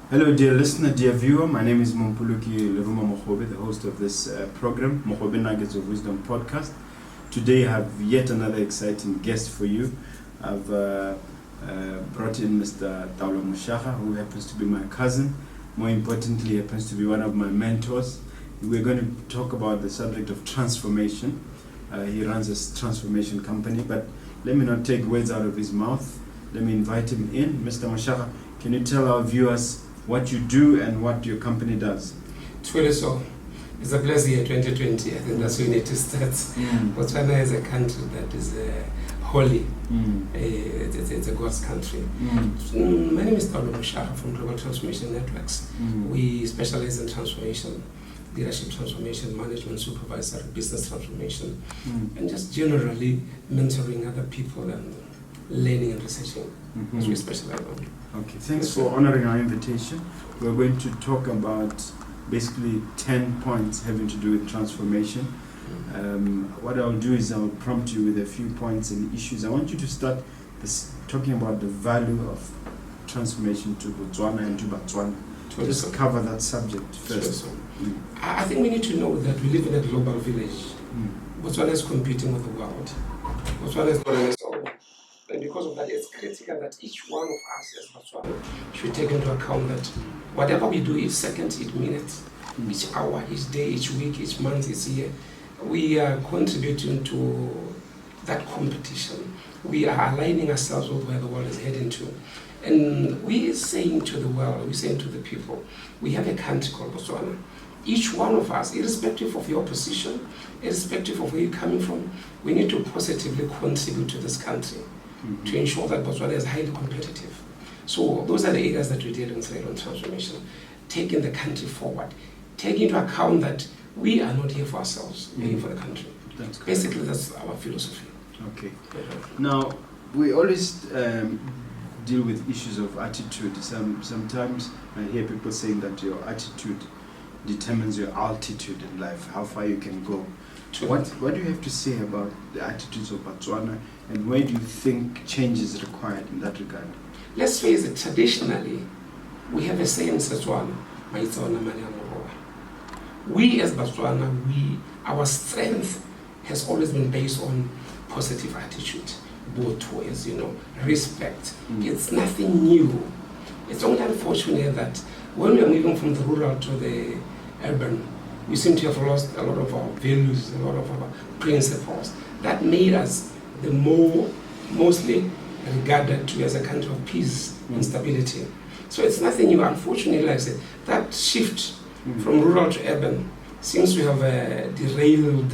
Hello, dear listener, dear viewer. My name is Mompoloki Lerumo Mogobe, the host of this program, Mogobe Nuggets of Wisdom podcast. Today, I have yet another exciting guest for you. I've brought in Mr. Taolo Moshaga, who happens to be my cousin. More importantly, happens to be one of my mentors. We're going to talk about the subject of transformation. He runs a transformation company, but let me not take words out of his mouth. Let me invite him in. Mr. Moshaga, can you tell our viewers what you do and what your company does? Truly so. It's a blessed year 2020. I think that's where we need to start. Botswana is a country that is holy. It's a God's country. My name is Taolo Moshaga from Global Transformation Networks. We specialize in transformation, leadership transformation, management, supervisory, business transformation, and just generally mentoring other people and learning and researching. As we specialize on. Okay, thanks for honoring our invitation. We're going to talk about basically 10 points having to do with transformation. What I'll do is I'll prompt you with a few points and issues. I want you to start talking about the value of transformation to Botswana and to Botswana. Just cover that subject first. I think we need to know that we live in a global village. Botswana is competing with the world. Botswana is not in its own. And because of that, it's critical that each one of us as Botswana should take into account that whatever we do each second, each minute, each hour, each day, each week, each month, each year, we are contributing to that competition. We are aligning ourselves with where the world is heading to. And we are saying to the world, we're saying to the people, we have a country called Botswana. Each one of us, irrespective of your position, irrespective of where you're coming from, we need to positively contribute to this country to ensure that Botswana is highly competitive. So those are the areas that we're dealing with on transformation, taking the country forward, taking into account that we are not here for ourselves, we're here for the country. Basically, that's our philosophy. Okay. Now, we always deal with issues of attitude. Sometimes I hear people saying that your attitude determines your altitude in life, how far you can go. What do you have to say about the attitudes of Botswana, and where do you think change is required in that regard? Let's face it, traditionally, we have a saying in Setswana, "Maitsona mane a moroa." We as Botswana, our strength has always been based on positive attitude, botho, as you know, respect. It's nothing new. It's only unfortunate that when we are moving from the rural to the urban, we seem to have lost a lot of our values, a lot of our principles. That made us the mostly regarded to as a country of peace and stability. So it's nothing new. Unfortunately, like I said, that shift from rural to urban seems to have derailed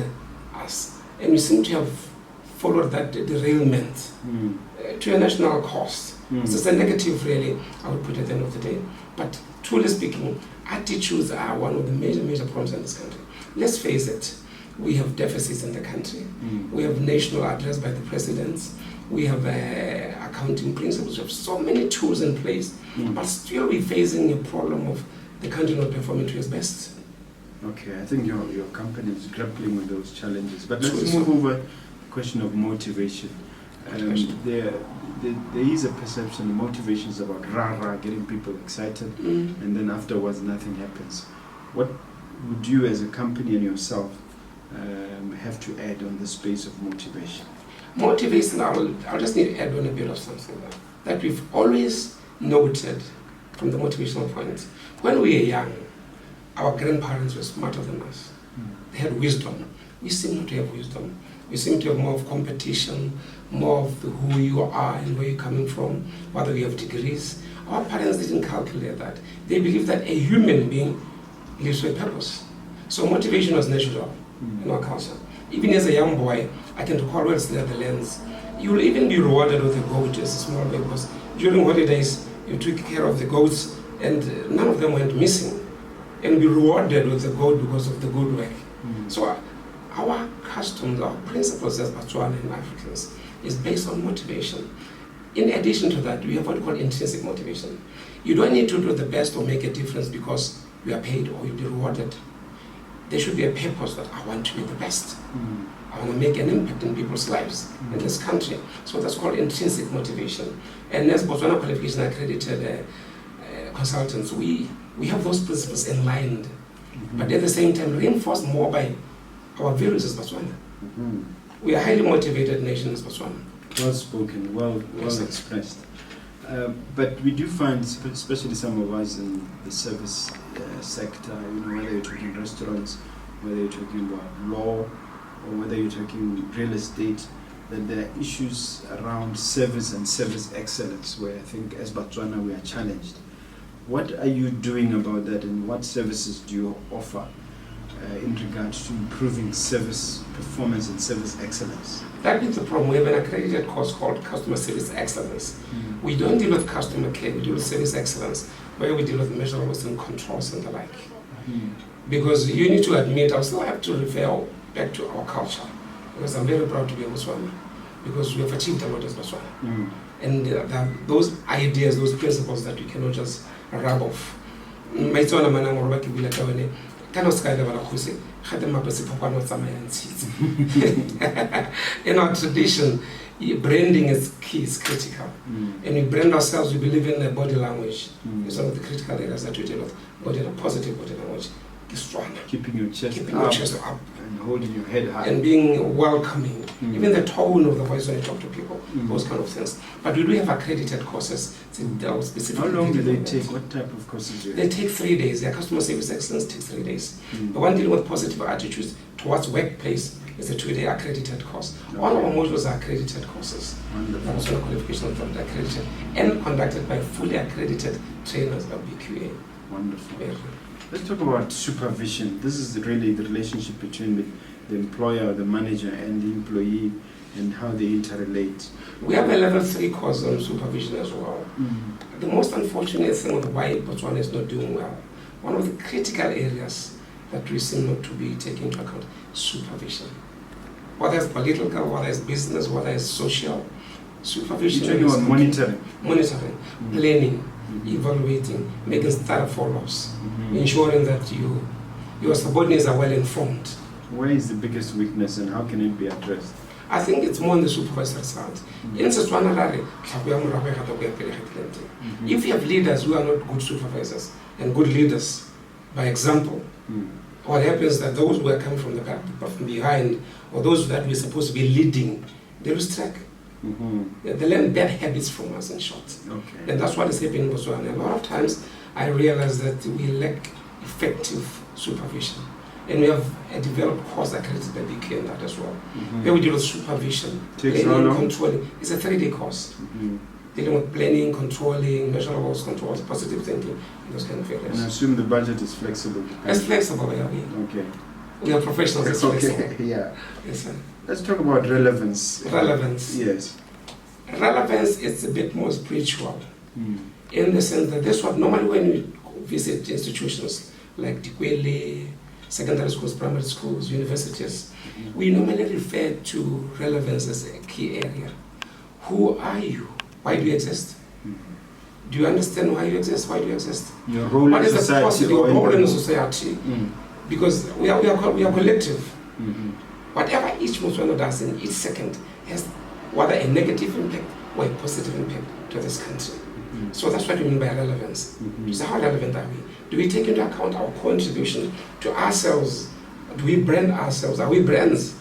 us. And we seem to have followed that derailment to a national cost. So it's a negative, really, I would put at the end of the day. But truly speaking, attitudes are one of the major problems in this country. Let's face it, we have deficits in the country. We have national address by the presidents. We have accounting principles. We have so many tools in place, but still we're facing a problem of the country not performing to its best. Okay, I think your company is grappling with those challenges. But let's move over the question of motivation. There is a perception the motivation is about rah-rah, getting people excited, and then afterwards nothing happens. What would you as a company and yourself have to add on the space of motivation? Motivation, I'll just need to add on a bit of something that we've always noted from the motivational point. When we were young, our grandparents were smarter than us. They had wisdom. We seem not to have wisdom. We seem to have more of competition, more of who you are and where you're coming from, whether you have degrees. Our parents didn't calculate that. They believed that a human being lives with purpose. So motivation was natural in our culture. Even as a young boy, I can recall when I was in the Netherlands, you will even be rewarded with a goat as a small boy, because during holidays you took care of the goats and none of them went missing, and be rewarded with the goat because of the good work. So our customs, our principles as Botswana and Africans is based on motivation. In addition to that, we have what we call intrinsic motivation. You don't need to do the best or make a difference because you are paid or you'll be rewarded. There should be a purpose that I want to be the best. I want to make an impact in people's lives in this country. So that's called intrinsic motivation. And as Botswana Qualification Accredited consultants, we have those principles enlined, but at the same time reinforced more by our values as Botswana. We are a highly motivated nation as Botswana. Well spoken, well expressed. But we do find, especially some of us in the service sector, whether you're talking restaurants, whether you're talking about law, or whether you're talking real estate, that there are issues around service and service excellence, where I think as Botswana we are challenged. What are you doing about that, and what services do you offer in regards to improving service performance and service excellence? That is the problem. We have an accredited course called Customer Service Excellence. We don't deal with customer care, we deal with service excellence, where we deal with measurables and controls and the like. Because you need to admit, I still have to refer back to our culture, because I'm very proud to be a Botswana, because we have achieved a lot as Botswana. And those ideas, those principles that we cannot just rub off. In our tradition, branding is key, is critical. And we brand ourselves, we believe in body language. It's one of the critical areas that we deal with. Positive body language. Keeping your chest up and holding your head high. And being welcoming. Even the tone of the voice when you talk to people, those kind of things. But we do have accredited courses. How long do they take? What type of courses do you have? They take 3 days. Their customer service excellence takes 3 days. The one dealing with positive attitudes towards workplace is a 2-day accredited course. All our modules are accredited courses. Wonderful. Also qualification from the accredited and conducted by fully accredited trainers of BQA. Wonderful. Let's talk about supervision. This is really the relationship between the employer or the manager and the employee and how they interrelate. We have a level 3 course on supervision as well. The most unfortunate thing with why Botswana is not doing well, one of the critical areas that we seem not to be taking into account, supervision. Whether it's political, whether it's business, whether it's social, supervision. You're talking about monitoring, planning, evaluating, making thorough follow-ups, ensuring that your subordinates are well informed. Where is the biggest weakness and how can it be addressed? I think it's more on the supervisory side. In Botswana, if you have leaders who are not good supervisors and good leaders, by example, what happens is that those who are coming from the back, from behind, or those that we're supposed to be leading, they lose track. They learn bad habits from us, in short. And that's what is happening in Botswana. A lot of times I realize that we lack effective supervision. And we have a developed course accredited by BK in that as well. Where we deal with supervision, planning, controlling. It's a 3-day course. Dealing with planning, controlling, measurables, controls, positive thinking, those kind of areas. And I assume the budget is flexible. It's flexible, yeah. We are professionals, it's flexible. Yeah. Yes, sir. Let's talk about relevance. Relevance. Yes. Relevance is a bit more spiritual, in the sense that that's what normally when we visit institutions like Dikwele, secondary schools, primary schools, universities, we normally refer to relevance as a key area. Who are you? Why do you exist? Do you understand why you exist? Why do you exist? Your role in society. What is your role in society? Because we are collective. Whatever each Botswana does in each second has whether a negative impact or a positive impact to this country. So that's what we mean by relevance. So how relevant are we? Do we take into account our contribution to ourselves? Do we brand ourselves? Are we brands?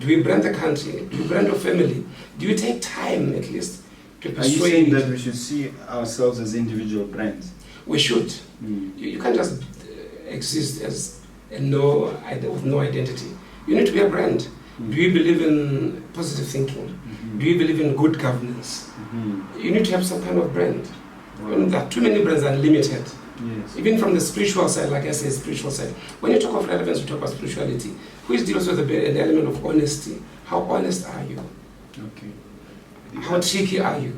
Do we brand the country? Do we brand our family? Do you take time at least to persuade? Are you saying that we should see ourselves as individual brands? We should. You can't just exist as with no identity. You need to be a brand. Do you believe in positive thinking? Do you believe in good governance? You need to have some kind of brand. There are too many brands that are limited. Even from the spiritual side, like I say, spiritual side. When you talk of relevance, you talk about spirituality. Which deals with an element of honesty. How honest are you? How tricky are you?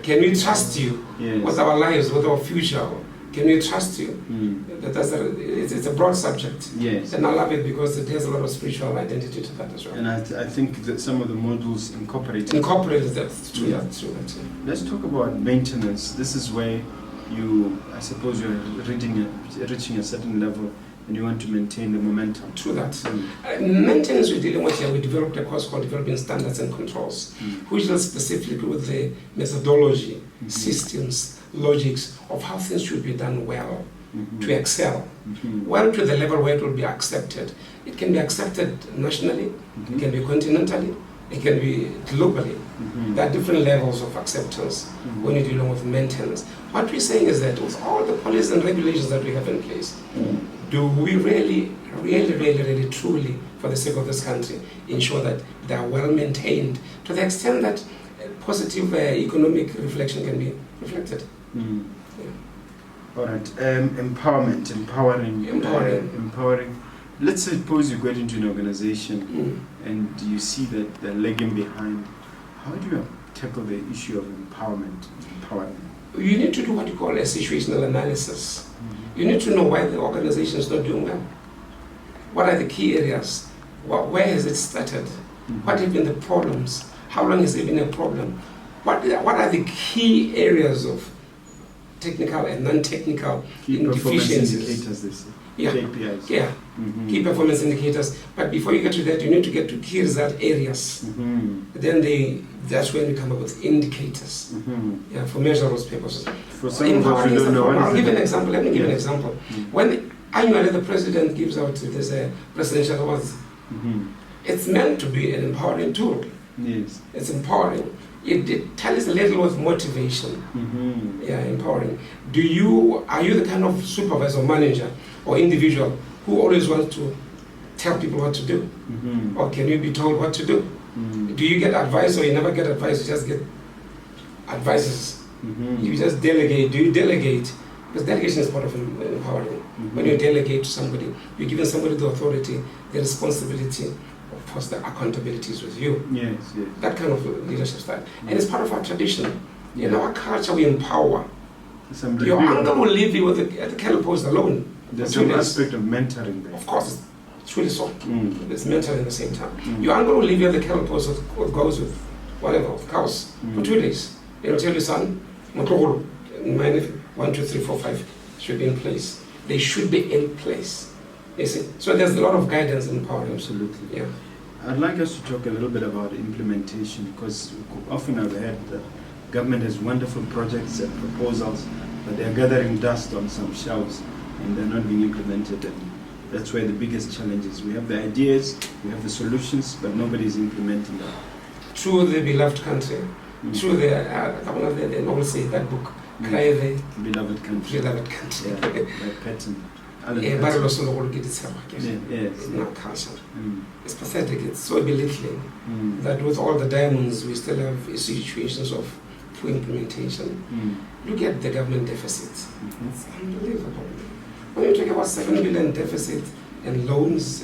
Can we trust you with our lives, with our future? Can we trust you? It's a broad subject. And I love it because it has a lot of spiritual identity to that as well. And I think that some of the modules incorporate that. True. Let's talk about maintenance. This is where I suppose you're reaching a certain level and you want to maintain the momentum. True that. Maintenance we're dealing with here, we developed a course called Developing Standards and Controls, which deals specifically with the methodology, systems, logics of how things should be done well to excel. Well, to the level where it will be accepted. It can be accepted nationally, it can be continentally, it can be globally. There are different levels of acceptance when you're dealing with maintenance. What we're saying is that with all the policies and regulations that we have in place, do we really, truly, for the sake of this country, ensure that they are well maintained to the extent that positive economic reflection can be reflected? All right. Empowering. Let's suppose you get into an organization and you see that they're lagging behind. How do you tackle the issue of empowerment? You need to do what you call a situational analysis. You need to know why the organization is not doing well. What are the key areas? Where has it started? What have been the problems? How long has it been a problem? What are the key areas of technical and non-technical performance indicators, they say. KPIs. Key performance indicators. But before you get to that, you need to get to key result areas. Then that's when we come up with indicators. For measurable purposes. For some of us who don't know, I'll give an example. Let me give an example. When annually the president gives out this presidential awards, it's meant to be an empowering tool. Yes. It's empowering. It tells a little with motivation. Empowering. Are you the kind of supervisor or manager or individual who always wants to tell people what to do? Or can you be told what to do? Do you get advice or you never get advice, you just get advices? You just delegate. Do you delegate? Because delegation is part of empowering. When you delegate to somebody, you're giving somebody the authority, the responsibility, of course the accountability is with you. Yes. That kind of leadership style. And it's part of our tradition. In our culture we empower. Your uncle will leave you at the kettle post alone. There's some aspect of mentoring there. Of course, it's really so. It's mentoring at the same time. Your uncle will leave you at the kettle post with goes with whatever, with cows, for 2 days. He'll tell you, son, my nephew, 1, 2, 3, 4, 5 should be in place. They should be in place. You see? So there's a lot of guidance and power. Absolutely. Yeah. I'd like us to talk a little bit about implementation, because often I've heard that government has wonderful projects and proposals, but they're gathering dust on some shelves and they're not being implemented. And that's where the biggest challenge is. We have the ideas, we have the solutions, but nobody is implementing them. Through the beloved country, through the novel say that book, Cry the Beloved Country. Beloved Country. By Patton. Yes. In our culture. It's pathetic, it's so belittling that with all the diamonds we still have situations of poor implementation. Look at the government deficit. It's unbelievable. When you talk about 7 billion deficit and loans,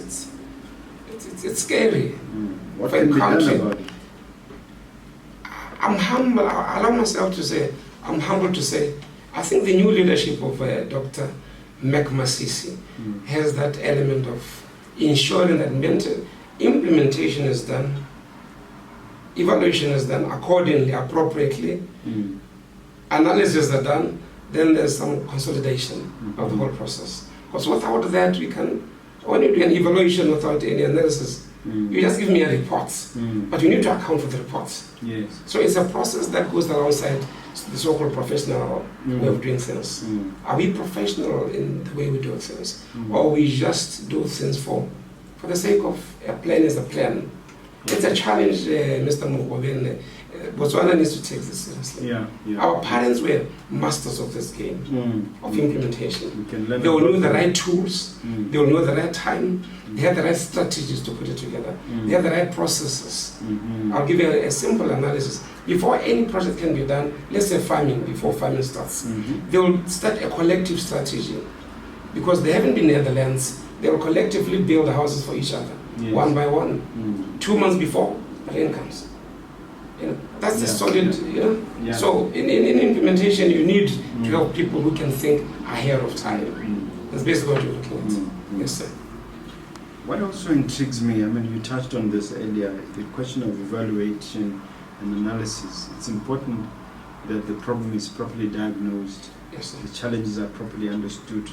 it's scary. What can be done about it? I'm humble. I allow myself to say, I'm humble to say, I think the new leadership of Dr. Masisi has that element of ensuring that implementation is done, evaluation is done accordingly, appropriately, analysis are done, then there's some consolidation of the whole process. Because without that, when you do an evaluation without any analysis, you just give me a report, but you need to account for the reports. Yes. So it's a process that goes alongside the so-called professional way of doing things. Are we professional in the way we do things, or we just do things for the sake of a plan is a plan? It's a challenge, Mr. Mogobe. Botswana needs to take this seriously. Our parents were masters of this game of implementation. They will know the right tools, they will know the right time, they have the right strategies to put it together, they have the right processes. I'll give you a simple analysis. Before any project can be done, let's say farming, before farming starts, they will start a collective strategy. Because they haven't been near the lands, they will collectively build houses for each other, one by one. 2 months before, rain comes. That's the solid, So in implementation, you need to have people who can think ahead of time. That's basically what you're looking at. Yes, sir. What also intrigues me, you touched on this earlier, the question of evaluation and analysis. It's important that the problem is properly diagnosed, yes, sir. The challenges are properly understood,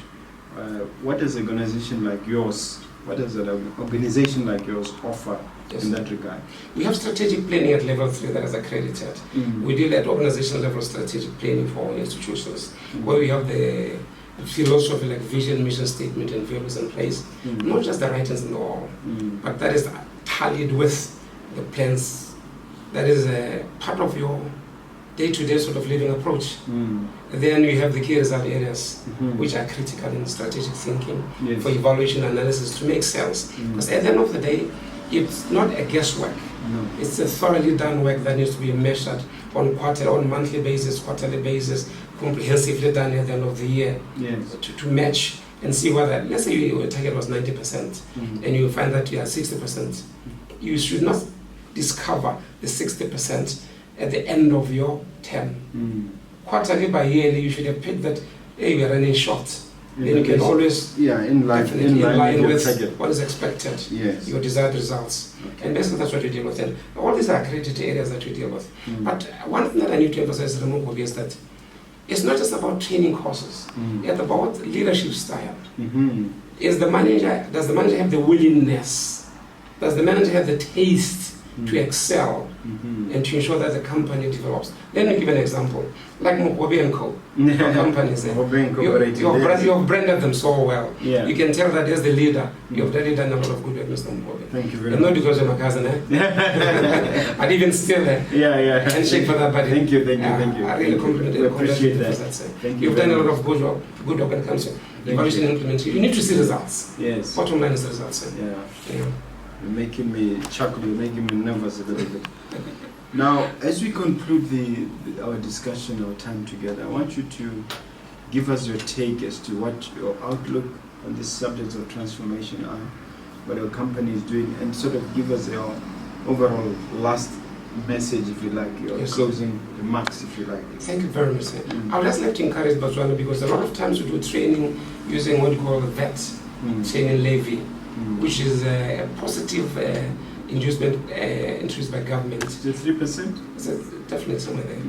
what does an organization like yours, what does an organization like yours offer in that regard? We have strategic planning at level 3 that is accredited. We deal at organizational level strategic planning for all institutions, where we have the philosophy like vision, mission statement, and values in place. Not just the writings on the wall, but that is tallied with the plans. That is a part of your day-to-day sort of living approach. Then you have the key result areas, which are critical in strategic thinking for evaluation analysis to make sense. Because at the end of the day, it's not a guesswork. It's a thoroughly done work that needs to be measured on monthly basis, quarterly basis, comprehensively done at the end of the year to match and see whether, let's say your target was 90% and you find that you are 60%. You should not discover the 60% at the end of your term. Quarterly by yearly, you should have picked that, hey, we are running short. Then you can always in line with what is expected, your desired results. And basically that's what we deal with. And all these are accredited areas that we deal with. But one thing that I need to emphasize, Mogobe, is that it's not just about training courses. It's about leadership style. Does the manager have the willingness? Does the manager have the taste to excel and to ensure that the company develops? Let me give an example. Like Mogobe and Co. Your companies, you have branded them so well. You can tell that as the leader, you have really done a lot of good work, Mr. Mogobe. Thank you very much. much. Not because you're my cousin, but even still, handshake for that, buddy. Thank you. I really compliment you. Appreciate that. Thank you. You've done a lot of good work when it comes to evaluation and implementation. You need to see results. Yes. Bottom line is the results. You're making me chuckle, you're making me nervous a little bit. Now, as we conclude our discussion, our time together, I want you to give us your take as to what your outlook on this subject of transformation are, what your company is doing, and sort of give us your overall last message, if you like, your closing remarks, if you like. Thank you very much. I would just like to encourage Botswana, because a lot of times we do training using what we call the VET, training levy, which is a positive inducement introduced by government. Is it 3%? It's definitely somewhere there.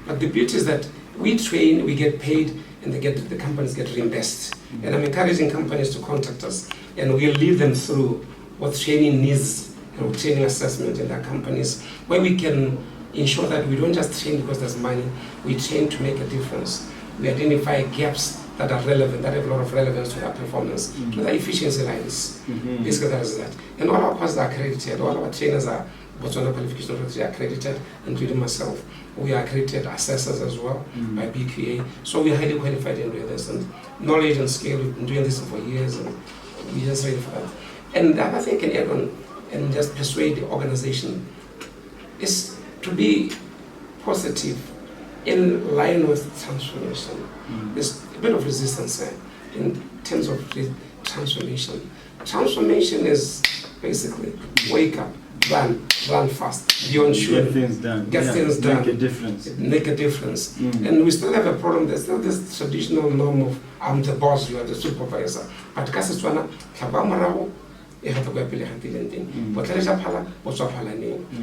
But the beauty is that we train, we get paid, and the companies get reimbursed. And I'm encouraging companies to contact us, and we'll lead them through what training needs and training assessment in their companies, where we can ensure that we don't just train because there's money, we train to make a difference. We identify gaps that are relevant, that have a lot of relevance to their performance, to their efficiency lines. Basically, that is that. And all our courses are accredited, all our trainers are Botswana Qualification Authority accredited, including myself. We are accredited assessors as well by BQA. So we are highly qualified in doing this. And knowledge and skill, we've been doing this for years, and we're just ready for that. And the other thing I can add on and just persuade the organization is to be positive in line with transformation. There's a bit of resistance in terms of transformation. Transformation is basically wake up, run fast, beyond sure. Get things done. Make a difference. And we still have a problem. There's still this traditional norm of I'm the boss, you are the supervisor. But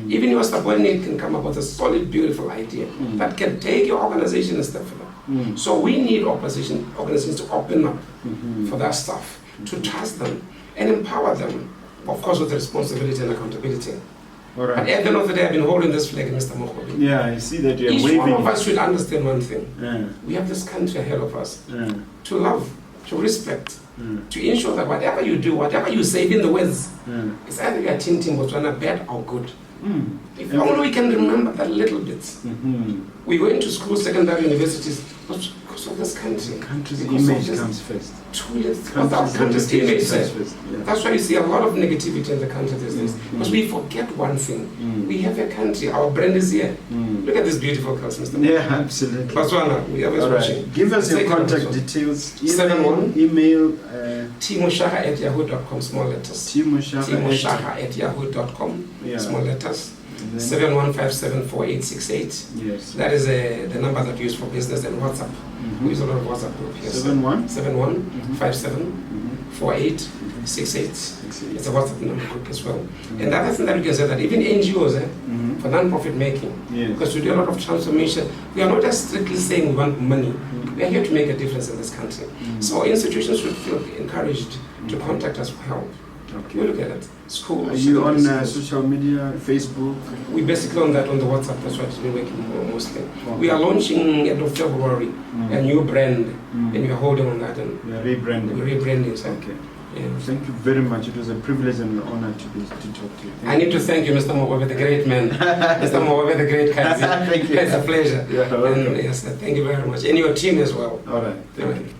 even your subordinate can come up with a solid, beautiful idea that can take your organization a step further. So we need organizations to open up for that stuff, to trust them and empower them, of course, with responsibility and accountability. But at the end of the day, I've been holding this flag, Mr. Mogobe. Yeah, I see that you're waving. Each one of us should understand one thing. We have this country ahead of us to love, to respect, to ensure that whatever you do, whatever you say, even the words, it's either you are Team Botswana, bad or good. If only we can remember that little bit. We went to school, secondary universities, because of this country. Country's image comes first. Country's image first. That's why you see a lot of negativity in the country these days. Because we forget one thing. We have a country, our brand is here. Look at this beautiful house, Mr. Yeah, absolutely. Botswana, we are watching. Give us your contact details. Email tmoshaga@yahoo.com, small letters. tmoshaga@yahoo.com, small letters. 71574868. Yes. That is the number that we use for business and WhatsApp. We use a lot of WhatsApp group here. 71 57 4868. It's a WhatsApp number group as well. And the other thing that we can say that even NGOs, for non-profit making, because we do a lot of transformation, we are not just strictly saying we want money. We are here to make a difference in this country. So institutions should feel encouraged to contact us for help. Okay. We look at it. Schools. Are you on social media, Facebook? We basically on that on the WhatsApp. That's what we're working mostly. Okay. We are launching end of February a new brand, and we are holding on that. And we are rebranding. We're rebranding. So. Okay. Yeah. Thank you very much. It was a privilege and an honor to talk to you. I need to thank you, Mr. Mogobe, the great man. Mr. Mogobe, the great Kazi. Thank you. It's a pleasure. Yeah, welcome. And yes, thank you very much. And your team as well. All right. Thank you.